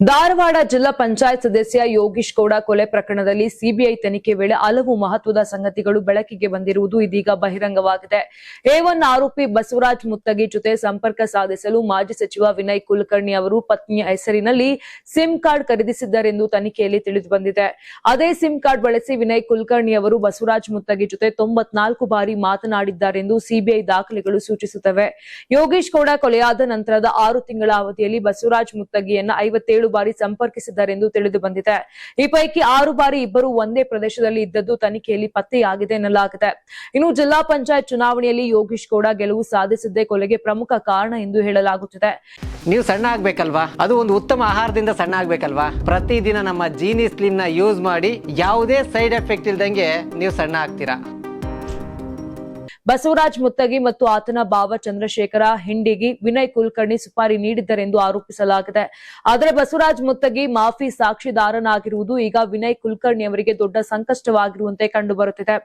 ಧಾರವಾಡ ಜಿಲ್ಲಾ ಪಂಚಾಯತ್ ಸದಸ್ಯ ಯೋಗೀಶ್ ಗೌಡ ಕೊಲೆ ಪ್ರಕರಣದಲ್ಲಿ ಸಿಬಿಐ ತನಿಖೆ ವೇಳೆ ಹಲವು ಮಹತ್ವದ ಸಂಗತಿಗಳು ಬೆಳಕಿಗೆ ಬಂದಿರುವುದು ಇದೀಗ ಬಹಿರಂಗವಾಗಿದೆ. A1 ಆರೋಪಿ ಬಸವರಾಜ್ ಮುತ್ತಗಿ ಜೊತೆ ಸಂಪರ್ಕ ಸಾಧಿಸಲು ಮಾಜಿ ಸಚಿವ ವಿನಯ್ ಕುಲಕರ್ಣಿ ಅವರು ಪತ್ನಿಯ ಹೆಸರಿನಲ್ಲಿ ಸಿಮ್ ಕಾರ್ಡ್ ಖರೀದಿಸಿದ್ದಾರೆಂದು ತನಿಖೆಯಲ್ಲಿ ತಿಳಿದುಬಂದಿದೆ. ಅದೇ ಸಿಮ್ ಕಾರ್ಡ್ ಬಳಸಿ ವಿನಯ್ ಕುಲಕರ್ಣಿ ಅವರು ಬಸವರಾಜ್ ಮುತ್ತಗಿ ಜೊತೆ 94 ಬಾರಿ ಮಾತನಾಡಿದ್ದಾರೆಂದು ಸಿಬಿಐ ದಾಖಲೆಗಳು ಸೂಚಿಸುತ್ತವೆ. ಯೋಗೀಶ್ ಗೌಡ ಕೊಲೆಯಾದ ನಂತರದ 6 ತಿಂಗಳ ಅವಧಿಯಲ್ಲಿ ಬಸವರಾಜ್ ಮುತ್ತಗಿಯನ್ನ 57 ಬಾರಿ ಸಂಪರ್ಕಿಸಿದ್ದಾರೆಂದು ತಿಳಿದು ಬಂದಿದೆ. ಈ ಪೈಕಿ 6 ಬಾರಿ ಇಬ್ಬರು ಒಂದೇ ಪ್ರದೇಶದಲ್ಲಿ ಇದ್ದದ್ದು ತನಿಖೆಯಲ್ಲಿ ಪತ್ತೆಯಾಗಿದೆ ಎನ್ನಲಾಗಿದೆ. ಇನ್ನು ಜಿಲ್ಲಾ ಪಂಚಾಯತ್ ಚುನಾವಣೆಯಲ್ಲಿ ಯೋಗೀಶ್ ಗೌಡ ಗೆಲುವು ಸಾಧಿಸಿದ್ದೇ ಕೊಲೆಗೆ ಪ್ರಮುಖ ಕಾರಣ ಎಂದು ಹೇಳಲಾಗುತ್ತಿದೆ. ನೀವು ಸಣ್ಣ ಆಗ್ಬೇಕಲ್ವಾ? ಅದು ಒಂದು ಉತ್ತಮ ಆಹಾರದಿಂದ ಸಣ್ಣ ಆಗ್ಬೇಕಲ್ವಾ? ಪ್ರತಿದಿನ ನಮ್ಮ ಜೀನಿ ಸ್ಲಿಮ್ ನ ಯೂಸ್ ಮಾಡಿ ಯಾವುದೇ ಸೈಡ್ ಎಫೆಕ್ಟ್ ಇಲ್ದಂಗೆ ನೀವು ಸಣ್ಣ ಆಗ್ತೀರಾ. ಬಸವರಾಜ್ ಮುತ್ತಗಿ ಮತ್ತು ಆತನ ಭಾವ ಚಂದ್ರಶೇಖರ ಹಿಂಡಿಗಿ ವಿನಯ್ ಕುಲಕರ್ಣಿ ಸುಪಾರಿ ನೀಡಿದ್ದರೆಂದು ಆರೋಪಿಸಲಾಗಿದೆ. ಆದರೆ ಬಸವರಾಜ್ ಮುತ್ತಗಿ ಮಾಫಿ ಸಾಕ್ಷಿದಾರನಾಗಿರುವುದು ಈಗ ವಿನಯ್ ಕುಲಕರ್ಣಿ ಅವರಿಗೆ ದೊಡ್ಡ ಸಂಕಷ್ಟವಾಗಿರುವಂತೆ ಕಂಡುಬರುತ್ತಿದೆ.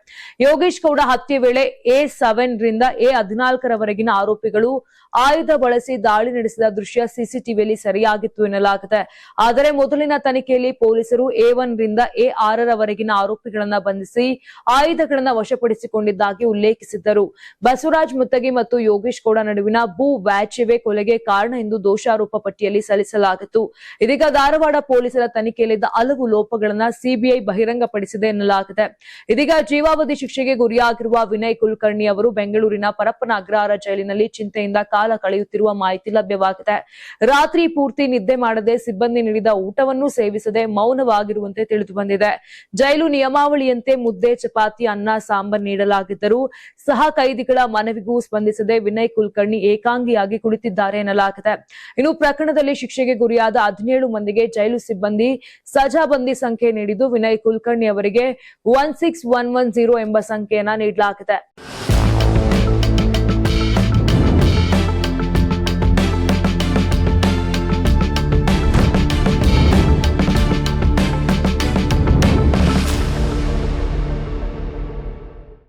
ಯೋಗೀಶ್ ಗೌಡ ಹತ್ಯೆ ವೇಳೆ A7 ರಿಂದ A14 ರವರೆಗಿನ ಆರೋಪಿಗಳು ಆಯುಧ ಬಳಸಿ ದಾಳಿ ನಡೆಸಿದ ದೃಶ್ಯ ಸಿಸಿಟಿವಿಯಲ್ಲಿ ಸರಿಯಾಗಿತ್ತು ಎನ್ನಲಾಗಿದೆ. ಆದರೆ ಮೊದಲಿನ ತನಿಖೆಯಲ್ಲಿ ಪೊಲೀಸರು A1 ರಿಂದ A6 ರವರೆಗಿನ ಆರೋಪಿಗಳನ್ನ ಬಂಧಿಸಿ ಆಯುಧಗಳನ್ನು ವಶಪಡಿಸಿಕೊಂಡಿದ್ದಾಗಿ ಉಲ್ಲೇಖಿಸಿದ್ದರು. ಬಸವರಾಜ್ ಮುತ್ತಗಿ ಮತ್ತು ಯೋಗೀಶ್ ಗೌಡ ನಡುವಿನ ಭೂ ವ್ಯಾಜ್ಯವೇ ಕೊಲೆಗೆ ಕಾರಣ ಎಂದು ದೋಷಾರೋಪ ಪಟ್ಟಿಯಲ್ಲಿ ಸಲ್ಲಿಸಲಾಗಿತ್ತು. ಇದೀಗ ಧಾರವಾಡ ಪೊಲೀಸರ ತನಿಖೆಯಲ್ಲಿದ್ದ ಹಲವು ಲೋಪಗಳನ್ನ ಸಿಬಿಐ ಬಹಿರಂಗಪಡಿಸಿದೆ ಎನ್ನಲಾಗಿದೆ. ಇದೀಗ ಜೀವಾವಧಿ ಶಿಕ್ಷೆಗೆ ಗುರಿಯಾಗಿರುವ ವಿನಯ್ ಕುಲಕರ್ಣಿ ಅವರು ಬೆಂಗಳೂರಿನ ಪರಪ್ಪನ ಅಗ್ರಹಾರ ಜೈಲಿನಲ್ಲಿ ಚಿಂತೆಯಿಂದ ಕಾಲ ಕಳೆಯುತ್ತಿರುವ ಮಾಹಿತಿ ಲಭ್ಯವಾಗಿದೆ. ರಾತ್ರಿ ಪೂರ್ತಿ ನಿದ್ದೆ ಮಾಡದೆ ಸಿಬ್ಬಂದಿ ನೀಡಿದ ಊಟವನ್ನು ಸೇವಿಸದೆ ಮೌನವಾಗಿರುವಂತೆ ತಿಳಿದು ಬಂದಿದೆ. ಜೈಲು ನಿಯಮಾವಳಿಯಂತೆ ಮುದ್ದೆ, ಚಪಾತಿ, ಅನ್ನ, ಸಾಂಬಾರ್ ನೀಡಲಾಗಿದ್ದರೂ ಸಹ ಕೈದಿಗಳ ಮನವಿಗೂ ಸ್ಪಂದಿಸದೆ ವಿನಯ್ ಕುಲಕರ್ಣಿ ಏಕಾಂಗಿಯಾಗಿ ಕುಳಿತಿದ್ದಾರೆ ಎನ್ನಲಾಗಿದೆ. ಇನ್ನು ಪ್ರಕರಣದಲ್ಲಿ ಶಿಕ್ಷೆಗೆ ಗುರಿಯಾದ 17 ಮಂದಿಗೆ ಜೈಲು ಸಿಬ್ಬಂದಿ ಸಜಾಬಂದಿ ಸಂಖ್ಯೆ ನೀಡಿದ್ದು ವಿನಯ್ ಕುಲಕರ್ಣಿ ಅವರಿಗೆ 16110 ಎಂಬ ಸಂಖ್ಯೆಯನ್ನ ನೀಡಲಾಗಿದೆ.